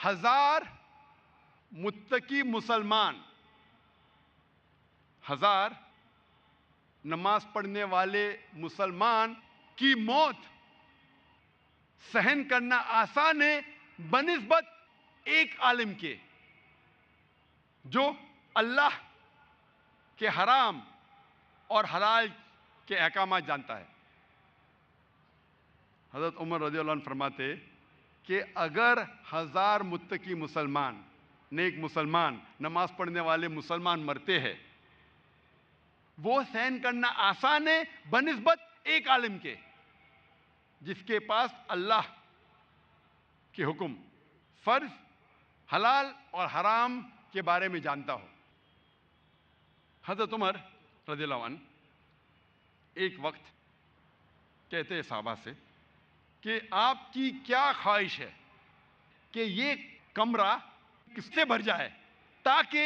1000 मुत्तकी मुसलमान, 1000 नमाज पढ़ने वाले मुसलमान की मौत सहन करना आसान है बनिस्बत एक आलिम के जो अल्लाह के हराम और हलाल के अहकाम जानता है। हज़रत उमर रज़ियल्लाहु अन्हु फरमाते कि अगर 1000 मुत्तकी मुसलमान, नेक मुसलमान, नमाज पढ़ने वाले मुसलमान मरते हैं, वो सहन करना आसान है बनिस्बत एक आलिम के जिसके पास अल्लाह के हुक्म, फर्ज, हलाल और हराम के बारे में जानता हो। हज़रत उमर रज़ियल्लाहु अन्हु एक वक्त कहते हैं साहबा से कि आपकी क्या ख्वाहिश है कि ये कमरा किससे भर जाए ताकि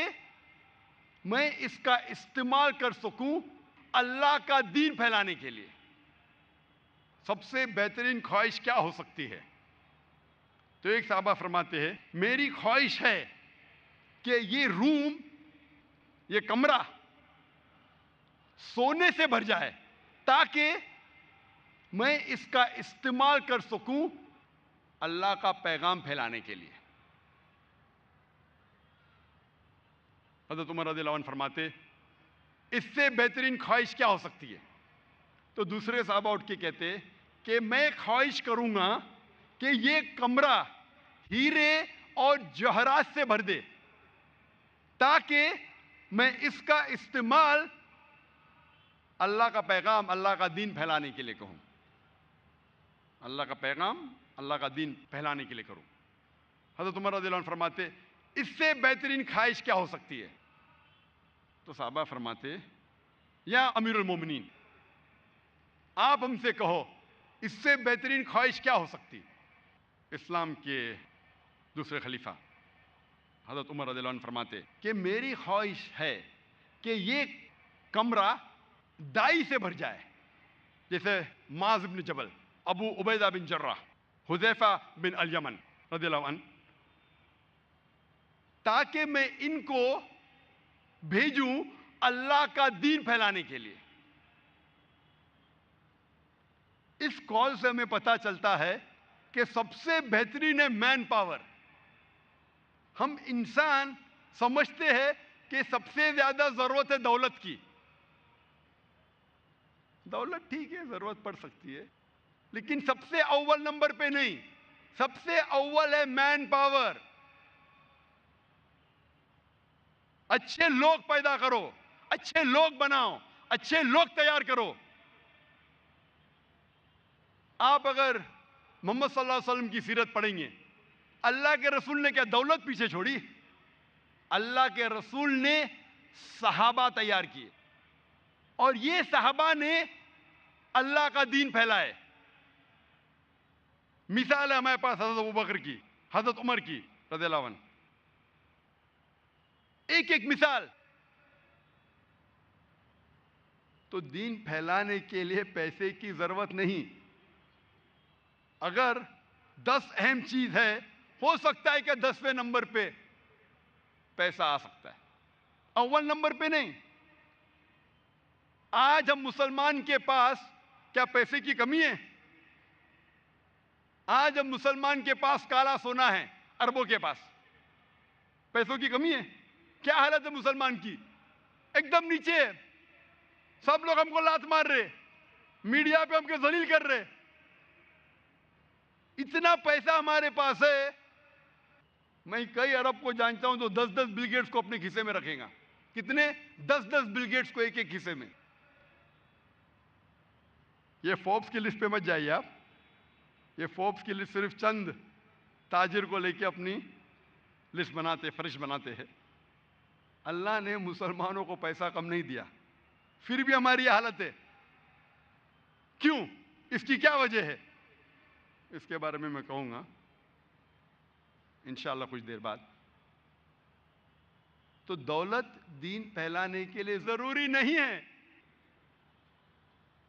मैं इसका इस्तेमाल कर सकूं अल्लाह का दीन फैलाने के लिए। सबसे बेहतरीन ख्वाहिश क्या हो सकती है? तो एक साहबा फरमाते हैं, मेरी ख्वाहिश है कि ये रूम, ये कमरा सोने से भर जाए ताकि मैं इसका इस्तेमाल कर सकूं अल्लाह का पैगाम फैलाने के लिए। हज़रत उमर रज़ियल्लाहु अन्हु फरमाते, इससे बेहतरीन ख्वाहिश क्या हो सकती है? तो दूसरे साहबा उठ के कहते कि मैं ख्वाहिश करूंगा कि ये कमरा हीरे और जवाहरात से भर दे ताकि मैं इसका इस्तेमाल अल्लाह का पैगाम, अल्लाह का दीन फैलाने के लिए कहूं, अल्लाह का पैगाम, अल्लाह का दीन फैलाने के लिए करूं। हज़रत उमर रज़ियल्लाहु अन्हु फरमाते, इससे बेहतरीन ख्वाहिश क्या हो सकती है? तो साहबा फरमाते, या अमीरुल मोमिनीन, आप हमसे कहो इससे बेहतरीन ख्वाहिश क्या हो सकती है? इस्लाम के दूसरे खलीफा हज़रत उमर रज़ियल्लाहु अन्हु फरमाते कि मेरी ख्वाहिश है कि ये कमरा दाई से भर जाए, जैसे माज़ बिन जबल, अबू उबैदा बिन जर्राह, हुज़ैफा बिन अल यमन रज़ियल्लाहु अन्हु, ताकि मैं इनको भेजूं अल्लाह का दीन फैलाने के लिए। इस कॉल से हमें पता चलता है कि सबसे बेहतरीन है मैन पावर। हम इंसान समझते हैं कि सबसे ज्यादा जरूरत है दौलत की। दौलत ठीक है, जरूरत पड़ सकती है, लेकिन सबसे अव्वल नंबर पे नहीं, सबसे अव्वल है मैन पावर। अच्छे लोग पैदा करो, अच्छे लोग बनाओ, अच्छे लोग तैयार करो। आप अगर मोहम्मद सल्लल्लाहु अलैहि वसल्लम की सीरत पढ़ेंगे, अल्लाह के रसूल ने क्या दौलत पीछे छोड़ी? अल्लाह के रसूल ने सहाबा तैयार किए और ये सहाबा ने अल्लाह का दीन फैलाए। मिसाल है हमारे पास हजरत अबू बकर की, हजरत उमर की रज़ियल्लाहु अन्हु, एक एक मिसाल। तो दीन फैलाने के लिए पैसे की जरूरत नहीं। अगर 10 अहम चीज है, हो सकता है कि 10वें नंबर पे पैसा आ सकता है, अव्वल नंबर पे नहीं। आज हम मुसलमान के पास क्या पैसे की कमी है? आज हम मुसलमान के पास काला सोना है, अरबों के पास पैसों की कमी है? क्या हालत है मुसलमान की? एकदम नीचे है। सब लोग हमको लात मार रहे, मीडिया पे हमको जलील कर रहे। इतना पैसा हमारे पास है, मैं कई अरब को जानता हूं तो 10-10 बिल गेट्स को अपने खिस्से में रखेगा। कितने? 10-10 बिल गेट्स को एक एक खिस्से में। ये फोर्ब्स की लिस्ट पे मत जाइए आप। ये फोर्ब्स की लिस्ट सिर्फ चंद ताजिर को लेके अपनी लिस्ट बनाते, फरिश बनाते हैं। अल्लाह ने मुसलमानों को पैसा कम नहीं दिया, फिर भी हमारी हालत है। क्यों? इसकी क्या वजह है? इसके बारे में मैं कहूंगा इंशाअल्लाह कुछ देर बाद। तो दौलत दीन फैलाने के लिए जरूरी नहीं है,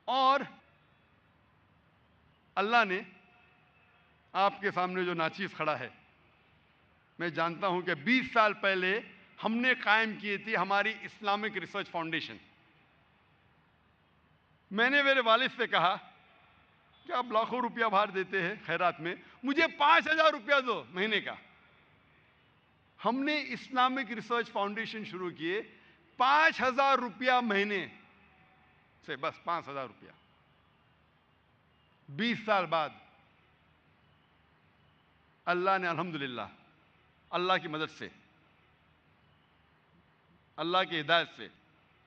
और अल्लाह ने आपके सामने जो नाचीज खड़ा है, मैं जानता हूं कि 20 साल पहले हमने कायम की थी हमारी इस्लामिक रिसर्च फाउंडेशन। मैंने मेरे वालिद से कहा कि आप लाखों रुपया बाहर देते हैं खैरात में, मुझे 5,000 रुपया दो महीने का। हमने इस्लामिक रिसर्च फाउंडेशन शुरू किए 5,000 रुपया महीने से, बस 5,000 रुपया। 20 साल बाद अल्लाह ने अल्हम्दुलिल्लाह, अल्लाह की मदद से, अल्लाह की हिदायत से,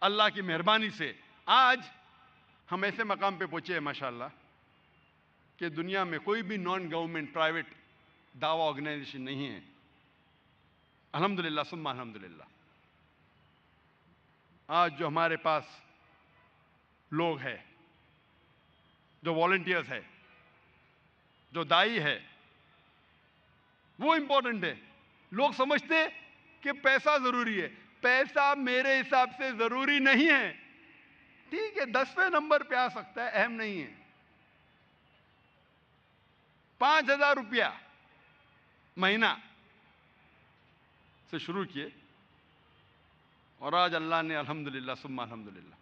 अल्लाह की मेहरबानी से आज हम ऐसे मकाम पे पहुंचे हैं माशाअल्लाह कि दुनिया में कोई भी नॉन गवर्नमेंट प्राइवेट दावा ऑर्गेनाइजेशन नहीं है, अल्हम्दुलिल्लाह सुम्मा अल्हम्दुलिल्लाह। आज जो हमारे पास लोग हैं, जो वॉलंटियर्स है, जो दाई है, वो इंपॉर्टेंट है। लोग समझते कि पैसा जरूरी है, पैसा मेरे हिसाब से जरूरी नहीं है। ठीक है, 10वें नंबर पे आ सकता है, अहम नहीं है। 5,000 रुपया महीना से शुरू किए और आज अल्लाह ने अल्हम्दुलिल्लाह सुम्मा अल्हम्दुलिल्लाह।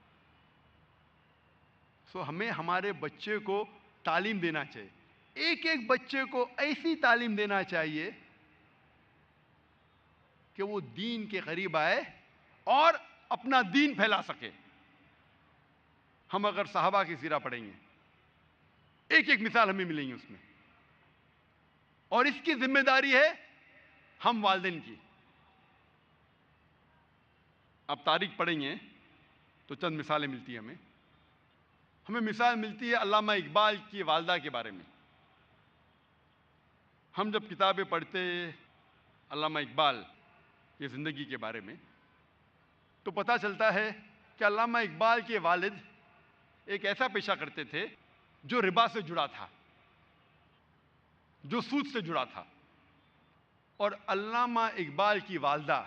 हमें हमारे बच्चे को तालीम देना चाहिए, एक एक बच्चे को ऐसी तालीम देना चाहिए कि वो दीन के करीब आए और अपना दीन फैला सके। हम अगर सहाबा की सीरा पढ़ेंगे, एक एक मिसाल हमें मिलेंगी उसमें, और इसकी जिम्मेदारी है हम वालिदैन की। आप तारीख पढ़ेंगे तो चंद मिसालें मिलती हैं हमें मिसाल मिलती है अल्लामा इकबाल की वालदा के बारे में। हम जब किताबें पढ़ते अल्लामा इकबाल की ज़िंदगी के बारे में तो पता चलता है कि अल्लामा इकबाल के वालिद एक ऐसा पेशा करते थे जो रिबा से जुड़ा था, जो सूद से जुड़ा था, और अल्लामा इकबाल की वालदा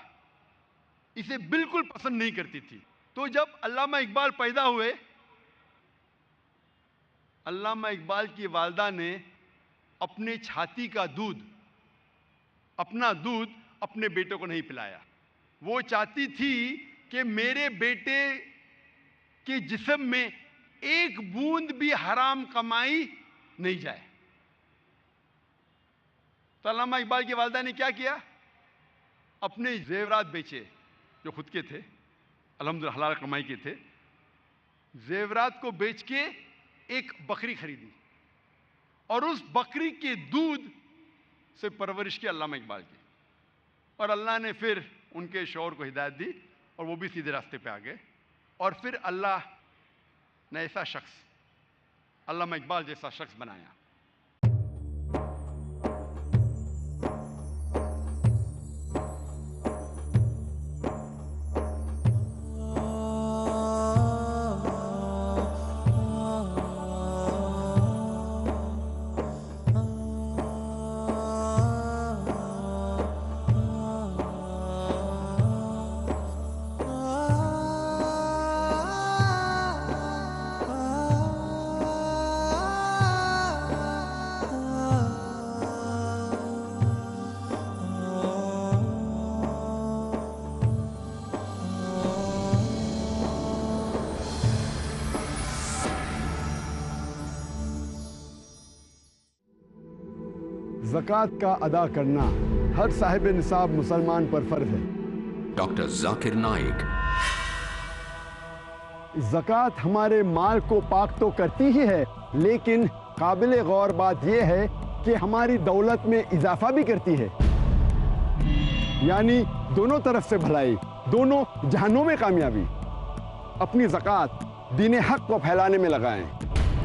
इसे बिल्कुल पसंद नहीं करती थी। तो जब अल्लामा इकबाल पैदा हुए, अल्लामा इकबाल की वालदा ने अपने छाती का दूध, अपना दूध अपने बेटे को नहीं पिलाया। वो चाहती थी कि मेरे बेटे के जिस्म में एक बूंद भी हराम कमाई नहीं जाए। तो अल्लामा इकबाल की वालदा ने क्या किया, अपने जेवरात बेचे जो खुद के थे, अल्हम्दुलिल्लाह हलाल कमाई के थे। जेवरात को बेच के एक बकरी खरीदी और उस बकरी के दूध से परवरिश की अल्लामा इकबाल की, और अल्लाह ने फिर उनके शौहर को हिदायत दी और वो भी सीधे रास्ते पे आ गए। और फिर अल्लाह ने ऐसा शख्स, अल्लामा इकबाल जैसा शख्स बनाया। ज़कात का अदा करना हर साहिब निसाब मुसलमान पर फर्ज है। डॉक्टर जाकिर नाइक। ज़कात हमारे माल को पाक तो करती ही है, लेकिन काबिल गौर बात यह है कि हमारी दौलत में इजाफा भी करती है, यानी दोनों तरफ से भलाई, दोनों जहानों में कामयाबी। अपनी ज़कात दीन हक को फैलाने में लगाएं।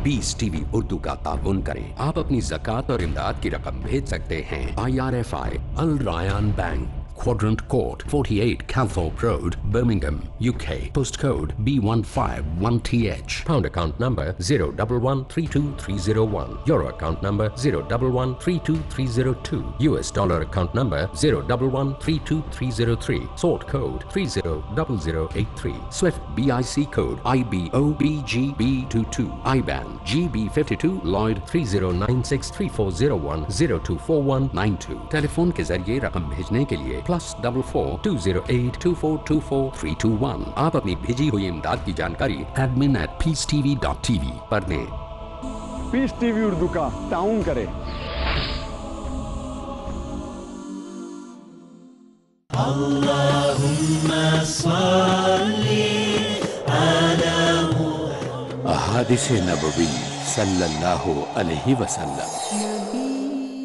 पीस टीवी उर्दू का ताउन करें। आप अपनी ज़कात और इमदाद की रकम भेज सकते हैं IRFI अल Rayan bank, Quadrant Court, 48 Calthorpe Road, Birmingham, UK. Postcode B151TH. Pound account number 011-32301. Euro account number 011-32302. US dollar account number 011-32303. Sort code 300083. Swift BIC code IBOBGB22. IBAN GB52 Lloyd 30963401024192. Telephone के जरिए रकम भेजने के लिए +44 208 2424 321। आप अपनी भेजी हुई इमदाद की जानकारी admin@peacetv.tv पर दें। पीस टीवी उर्दू का ताउन करें। अहादिस नबवी सल्लल्लाहु अलैहि वसल्लम।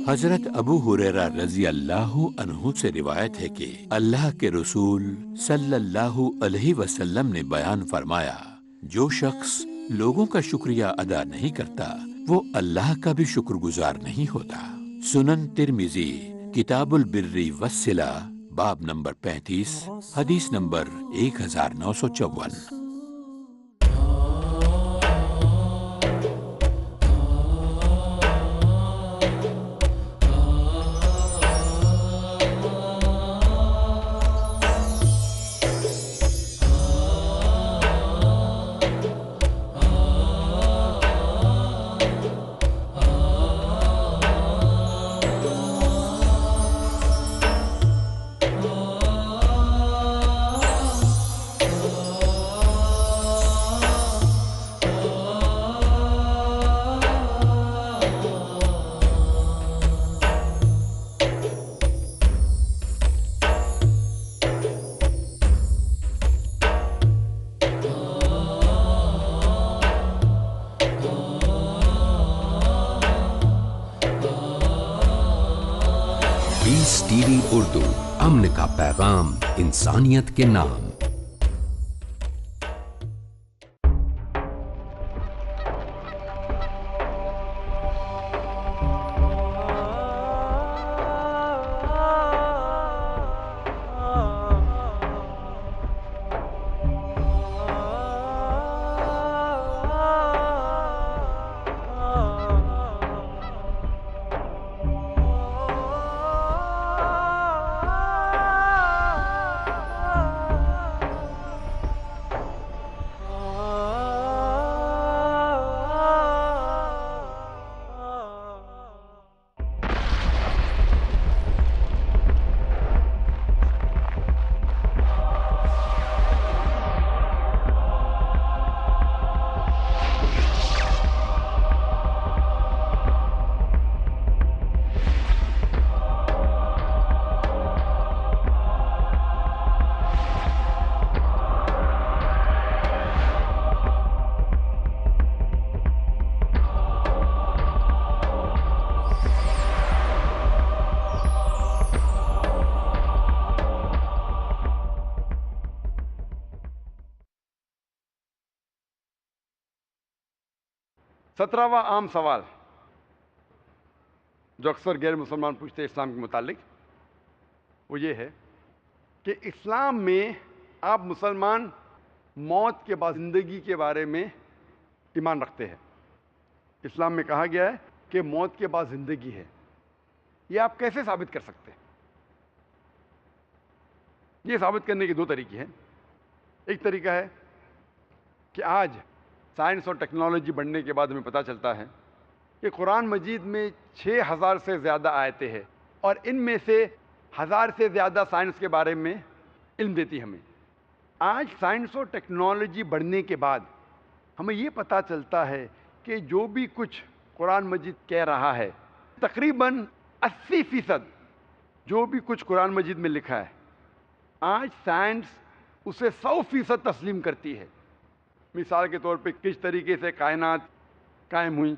हजरत अबू हुरैरा रजी अल्लाहु अन्हु से रिवायत है कि अल्लाह के रसूल सल्लल्लाहु अलैहि वसल्लम ने बयान फरमाया, जो शख्स लोगों का शुक्रिया अदा नहीं करता वो अल्लाह का भी शुक्रगुजार नहीं होता। सुनन तिर्मिजी किताबुल बिर्री वस्सिला बाब नंबर 35 हदीस नंबर 1954। पीस टीवी उर्दू, अमन का पैगाम इंसानियत के नाम। सत्रहवां आम सवाल जो अक्सर गैर मुसलमान पूछते हैं इस्लाम के मुतालिक, वो ये है कि इस्लाम में आप मुसलमान मौत के बाद ज़िंदगी के बारे में ईमान रखते हैं। इस्लाम में कहा गया है कि मौत के बाद ज़िंदगी है। ये आप कैसे साबित कर सकते हैं? ये साबित करने के दो तरीके हैं। एक तरीका है कि आज साइंस और टेक्नोलॉजी बढ़ने के बाद हमें पता चलता है कि कुरान मजीद में 6000 से ज़्यादा आयतें हैं और इनमें से 1000 से ज़्यादा साइंस के बारे में इल्म देती हमें। आज साइंस और टेक्नोलॉजी बढ़ने के बाद हमें ये पता चलता है कि जो भी कुछ कुरान मजीद कह रहा है, तकरीबन 80% जो भी कुछ कुरान मजीद में लिखा है, आज साइंस उसे 100% तस्लीम करती है। मिसाल के तौर पे किस तरीके से कायनात कायम हुई,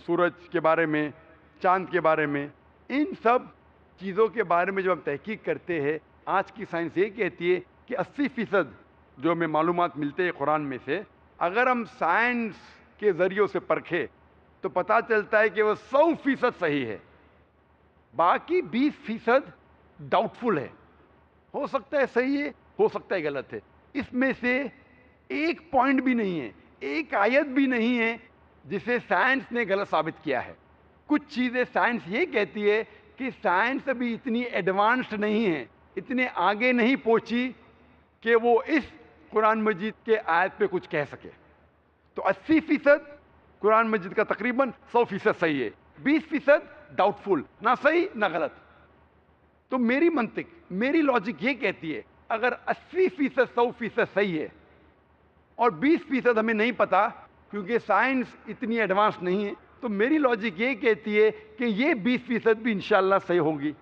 सूरज के बारे में, चांद के बारे में, इन सब चीज़ों के बारे में जब हम तहकीक करते हैं, आज की साइंस ये कहती है कि 80% जो हमें मालूमात मिलते हैं कुरान में से, अगर हम साइंस के ज़रिए से परखें तो पता चलता है कि वो 100% सही है। बाकी 20% डाउटफुल है। हो सकता है सही है, हो सकता है गलत है। इसमें से एक पॉइंट भी नहीं है, एक आयत भी नहीं है जिसे साइंस ने गलत साबित किया है। कुछ चीजें साइंस ये कहती है कि साइंस अभी इतनी एडवांस्ड नहीं है, इतने आगे नहीं पहुंची कि वो इस कुरान मजीद के आयत पे कुछ कह सके। तो 80% कुरान मजीद का तकरीबन 100% सही है, 20% डाउटफुल, ना सही ना गलत। तो मेरी मंतिक, मेरी लॉजिक ये कहती है अगर 80% 100% सही है और 20% हमें नहीं पता क्योंकि साइंस इतनी एडवांस नहीं है, तो मेरी लॉजिक ये कहती है कि ये 20% भी इंशाल्लाह सही होगी।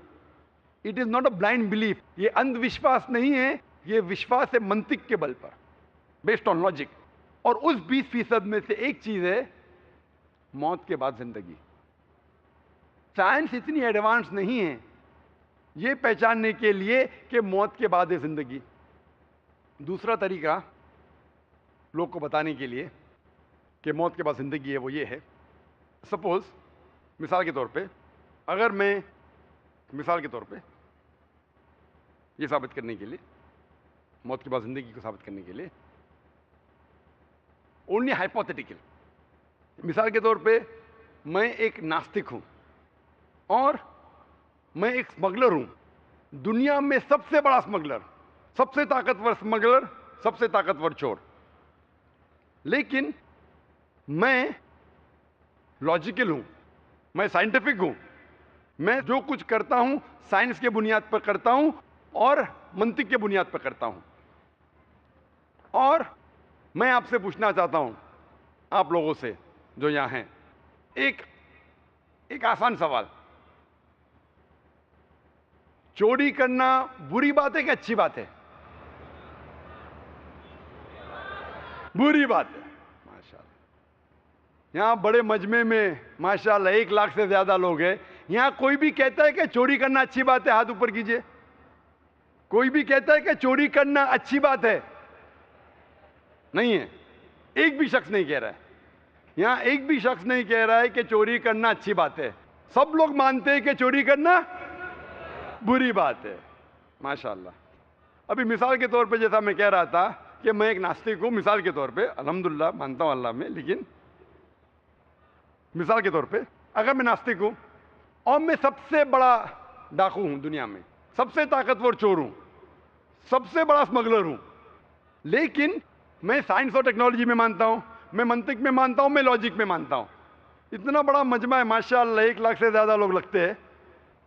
It is not a blind belief, ये अंधविश्वास नहीं है, ये विश्वास है मंतिक के बल पर, बेस्ड ऑन लॉजिक। और उस 20% में से एक चीज है मौत के बाद जिंदगी। साइंस इतनी एडवांस नहीं है ये पहचानने के लिए कि मौत के बाद है जिंदगी। दूसरा तरीका लोग को बताने के लिए कि मौत के बाद जिंदगी है वो ये है, सपोज मिसाल के तौर पे, अगर मैं मिसाल के तौर पे ये साबित करने के लिए, मौत के बाद जिंदगी को साबित करने के लिए, ओनली हाइपोथेटिकल, मिसाल के तौर पे मैं एक नास्तिक हूं और मैं एक स्मगलर हूं, दुनिया में सबसे बड़ा स्मगलर, सबसे ताकतवर स्मगलर, सबसे ताकतवर चोर। लेकिन मैं लॉजिकल हूं, मैं साइंटिफिक हूं, मैं जो कुछ करता हूं साइंस के बुनियाद पर करता हूं और मंतिक के बुनियाद पर करता हूं। और मैं आपसे पूछना चाहता हूं, आप लोगों से जो यहां हैं, एक आसान सवाल, चोरी करना बुरी बात है कि अच्छी बात है? बुरी बात है। माशाल्लाह, यहां बड़े मजमे में माशाल्लाह 1 लाख से ज्यादा लोग हैं। यहां कोई भी कहता है कि चोरी करना अच्छी बात है? हाथ ऊपर कीजिए। कोई भी कहता है कि चोरी करना अच्छी बात है? नहीं है, एक भी शख्स नहीं कह रहा है। यहां एक भी शख्स नहीं कह रहा है कि चोरी करना अच्छी बात है। सब लोग मानते हैं कि चोरी करना बुरी बात है। माशाल्लाह। अभी मिसाल के तौर पे जैसा मैं कह रहा था कि मैं एक नास्तिक हूं, मिसाल के तौर पे, अल्हम्दुलिल्लाह मानता हूं अल्लाह में, लेकिन मिसाल के तौर पे अगर मैं नास्तिक हूं और मैं सबसे बड़ा डाकू हूं दुनिया में, सबसे ताकतवर चोर हूं, सबसे बड़ा स्मगलर हूं, लेकिन मैं साइंस और टेक्नोलॉजी में मानता हूं, मैं मंतिक में मानता हूं, मैं लॉजिक में मानता हूं। इतना बड़ा मजमा है माशाल्लाह, 1 लाख से ज्यादा लोग लगते हैं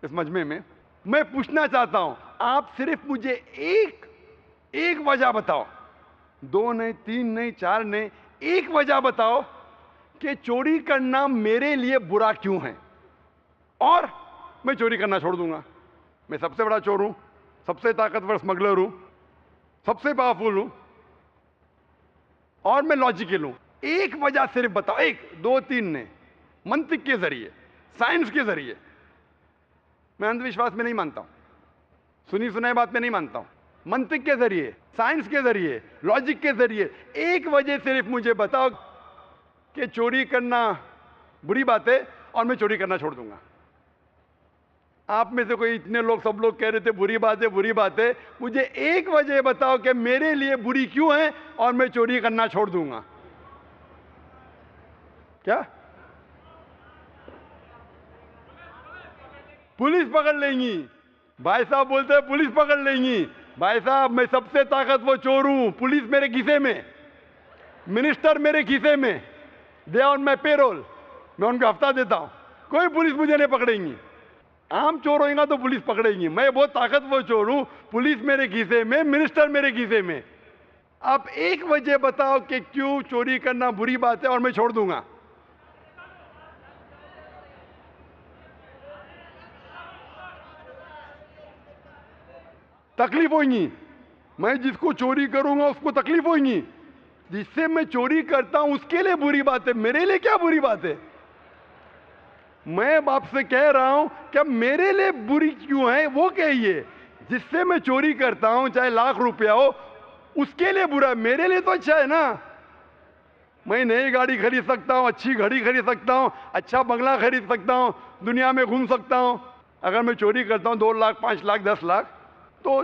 इस मजमे में। मैं पूछना चाहता हूं, आप सिर्फ मुझे एक वजह बताओ, 2 नहीं, 3 नहीं, 4 नहीं, एक वजह बताओ कि चोरी करना मेरे लिए बुरा क्यों है, और मैं चोरी करना छोड़ दूंगा। मैं सबसे बड़ा चोर हूं, सबसे ताकतवर स्मगलर हूं, सबसे पावरफुल हूं, और मैं लॉजिकल हूं। एक वजह सिर्फ बताओ, 1, 2, 3 ने, मंतिक के जरिए, साइंस के जरिए। मैं अंधविश्वास में नहीं मानता हूं, सुनी सुनाई बात में नहीं मानता हूं, मंतिक के जरिए, साइंस के जरिए, लॉजिक के जरिए एक वजह सिर्फ मुझे बताओ कि चोरी करना बुरी बात है और मैं चोरी करना छोड़ दूंगा। आप में से कोई, इतने लोग, सब लोग कह रहे थे बुरी बात है, बुरी बात है। मुझे एक वजह बताओ कि मेरे लिए बुरी क्यों है और मैं चोरी करना छोड़ दूंगा। क्या? पुलिस पकड़ लेंगी। भाई साहब बोलते हैं पुलिस पकड़ लेंगी। भाई साहब, मैं सबसे ताकतवर चोर हूं, पुलिस मेरे खीसे में, मिनिस्टर मेरे खीसे में, दे ऑन माय पेरोल, मैं उनको हफ्ता देता हूं, कोई पुलिस मुझे नहीं पकड़ेंगी। आम चोर होगा तो पुलिस पकड़ेंगी, मैं बहुत ताकतवर चोर हूं, पुलिस मेरे खीसे में, मिनिस्टर मेरे खीसे में। आप एक वजह बताओ कि क्यों चोरी करना बुरी बात है और मैं छोड़ दूंगा। तकलीफ होगी, मैं जिसको चोरी करूंगा उसको तकलीफ होगी, जिससे मैं चोरी करता हूं उसके लिए बुरी बात है, मेरे लिए क्या बुरी बात है? मैं आपसे कह रहा हूं कि मेरे लिए बुरी क्यों है वो कहिए। जिससे मैं चोरी करता हूं चाहे लाख रुपया हो, उसके लिए बुरा है, मेरे लिए तो अच्छा है ना। मैं नई गाड़ी खरीद सकता हूं, अच्छी घड़ी खरीद सकता हूं, अच्छा बंगला खरीद सकता हूं, दुनिया में घूम सकता हूं। अगर मैं चोरी करता हूं 2 लाख, 5 लाख, 10 लाख, तो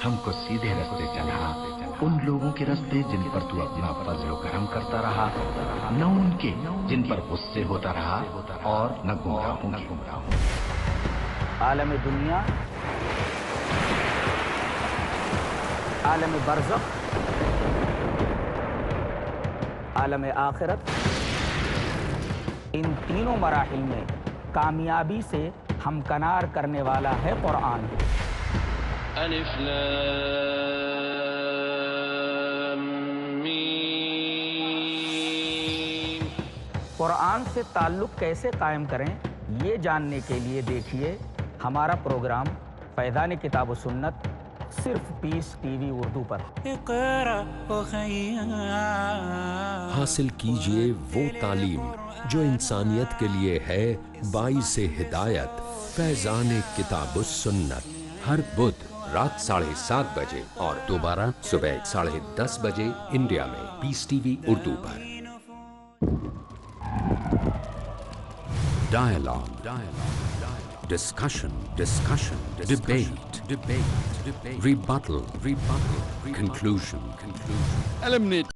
हमको सीधे रास्ते चला, उन लोगों के रास्ते जिन पर तू अपना फजल करम करता रहा, न उनके जिन पर गुस्से होता रहा, और न गुमराहों की। आलम दुनिया, आलम बरज़ख, आलम आखिरत, इन तीनों मराहिल में कामयाबी से हमकनार करने वाला है कुरान। अलिफ लाम मीम। कुरान से ताल्लुक़ कैसे कायम करें, ये जानने के लिए देखिए हमारा प्रोग्राम फैज़ान किताब व सुन्नत, सिर्फ पीस टीवी उर्दू पर। हासिल कीजिए वो तालीम जो इंसानियत के लिए है बाइसे हिदायत। फैज़ान किताब व सुन्नत हर बुध रात 7:30 बजे और दोबारा सुबह 10:30 बजे इंडिया में पीस टीवी उर्दू पर। Dialogue, discussion, debate, rebuttal, conclusion. Eliminate